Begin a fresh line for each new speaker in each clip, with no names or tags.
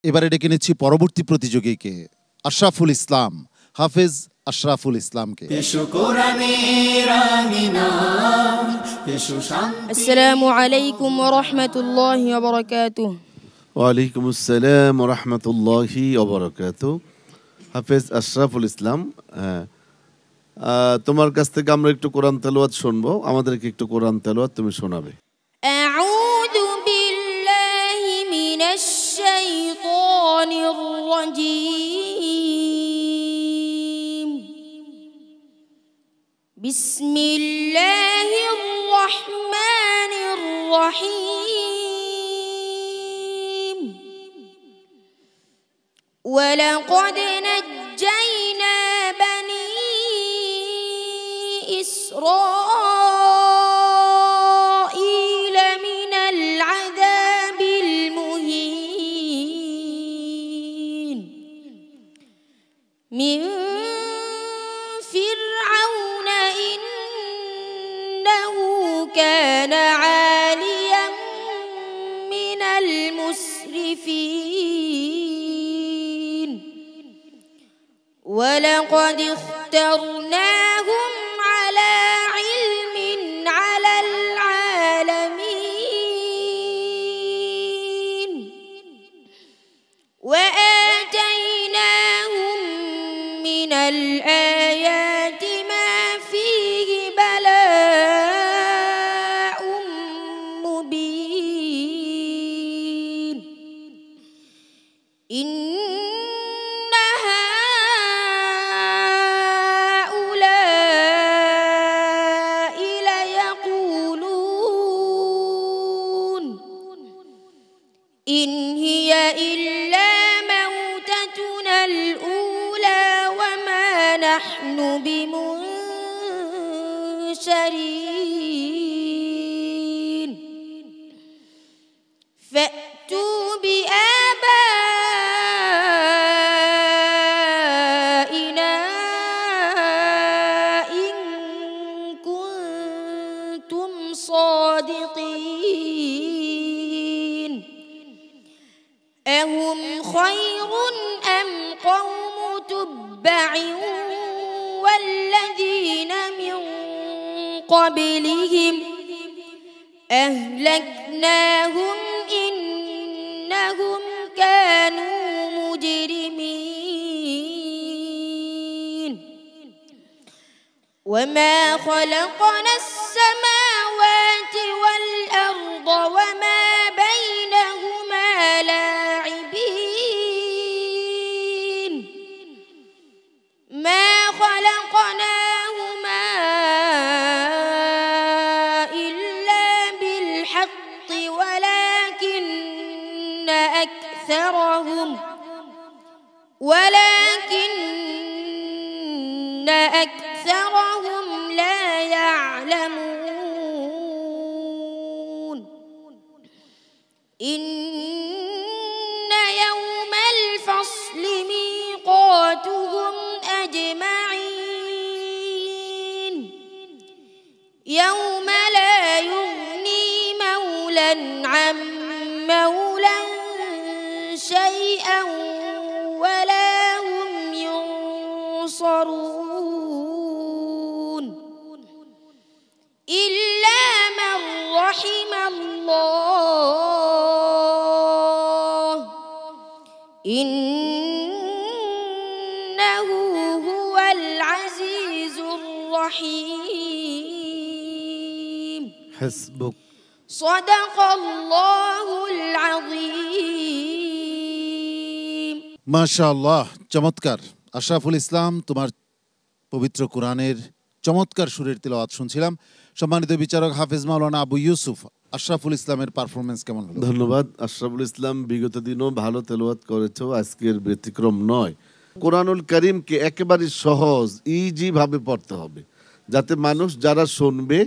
এবারে ডেকে নিচ্ছি পরবর্তী প্রতিযোগীকে, আশরাফুল ইসলাম, হাফেজ আশরাফুল ইসলামকে।
আসসালামু আলাইকুম ওয়া রাহমাতুল্লাহি ওয়া বারাকাতুহু।
ওয়ালাইকুম আসসালাম ওয়া রাহমাতুল্লাহি ওয়া বারাকাতুহু। হাফেজ আশরাফুল ইসলাম, তোমার কাছ থেকে আমরা একটু কোরআন তেলাওয়াত শুনবো, আমাদেরকে একটু কোরআন তেলাওয়াত তুমি শোনাবে।
আউযু বিল্লাহি মিনাশ শাইতানির রাজীম। বিসমিল্লাহির রাহমানির রাহিম। ওয়ালাকাদ নাজ্জাইনা বানী إسرائيل من العذاب المهين من فرعون إنه كان عاليا من المسرفين ولقد اخترناهم على علم على العالمين وآتيناهم من الآيات ما فيه بلاء مبين إن إن هي إلا موتتنا الأولى وما نحن بمنشرين فأتوا بآبائنا إن كنتم صادقين أهم خير أم قوم تبع والذين من قبلهم أهلكناهم إنهم كانوا مجرمين وما خلقنا السماوات والأرض وما بينهما لاعبين ما خلقناهما إلا بالحق ولكن أكثرهم لا يعلمون إن يوم الفصل ميقاتهم أجمعين يوم لا يغني مولا عن مولا شيئا ولا هم ينصرون إلا من رحم الله إنه هو العزيز الرحيم
حسبك
صدق الله العظيم
মাশাআল্লাহ, চমৎকার। আশরাফুল ইসলাম, তোমার পবিত্র কোরআনের চমৎকার সুরের তিলাওয়াত শুনছিলাম। সম্মানিত বিচারক হাফেজ মাওলানা আবু ইউসুফ, আশরাফুল ইসলামের পারফরমেন্স কেমন হলো?
ধন্যবাদ। আশরাফুল ইসলাম বিগত দিনও ভালো তেলাওয়াত করেছো, আজকের ব্যতিক্রম নয়। কোরআনুল কারীমকে একেবারে সহজ ইজি ভাবে পড়তে হবে, যাতে মানুষ যারা শুনবে,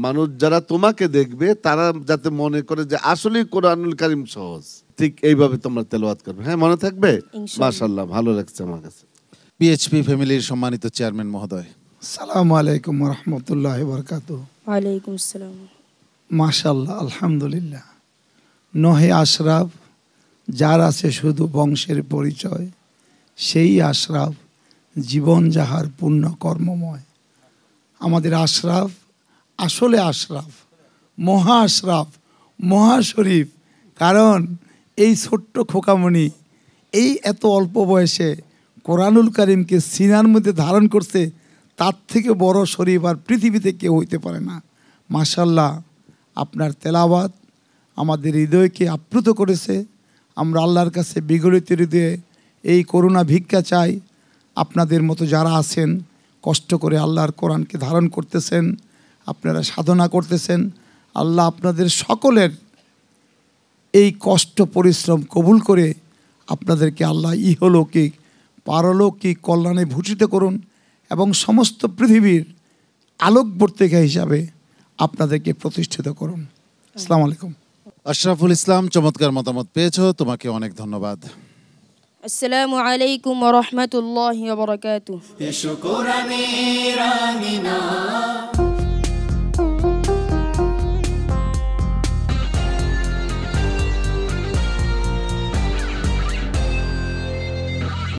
মানুষ যারা তোমাকে দেখবে, তারা যাতে মনে করে যে আসলেই কোরআনুল কারীম সহজ। ঠিক এইভাবে তোমরা তেলাওয়াত করবে। হ্যাঁ, মনে থাকবে? মাশাআল্লাহ, ভালো লাগছে আমার কাছে।
পিএইচপি ফ্যামিলির সম্মানিত চেয়ারম্যান মহোদয়,
আসসালামু আলাইকুম ওয়া রাহমাতুল্লাহি ওয়া বারাকাতুহু।
ওয়ালাইকুম আসসালাম।
মাশাআল্লাহ, আলহামদুলিল্লাহ। নহে আশরাফ যার আছে শুধু বংশের পরিচয়, সেই আশরাফ, জীবন যাহার পুণ্য কর্মময়। আমাদের আশরাফ আসলে আশরাফ, মহা আশরাফ, মহা শরীফ। কারণ এই ছোট্ট খোকামণি এই এত অল্প বয়সে কোরআনুল কারীমকে সিনার মধ্যে ধারণ করছে, তার থেকে বড় শরীফ আর পৃথিবীতে কেউ হইতে পারে না। মাশাল্লাহ, আপনার তেলাওয়াত আমাদের হৃদয়কে আপ্লুত করেছে। আমরা আল্লাহর কাছে বিগলিত হৃদয়ে এই করুণা ভিক্ষা চাই, আপনাদের মতো যারা আছেন কষ্ট করে আল্লাহর কোরআনকে ধারণ করতেছেন, আপনারা সাধনা করতেছেন, আল্লাহ আপনাদের সকলের এই কষ্ট পরিশ্রম কবুল করে আপনাদেরকে আল্লাহ ইহলৌকিক পারলৌকিক কল্যাণে ভূষিত করুন এবং সমস্ত পৃথিবীর আলোকবর্তিকা হিসাবে আপনাদেরকে প্রতিষ্ঠিত করুন। আসসালামু আলাইকুম।
আশরাফুল ইসলাম, চমৎকার মতামত পেয়েছো, তোমাকে অনেক ধন্যবাদ।
আসসালামু আলাইকুম ওয়া রাহমাতুল্লাহি ওয়া বারাকাতুহু।
এসো কোরআনের আঙিনা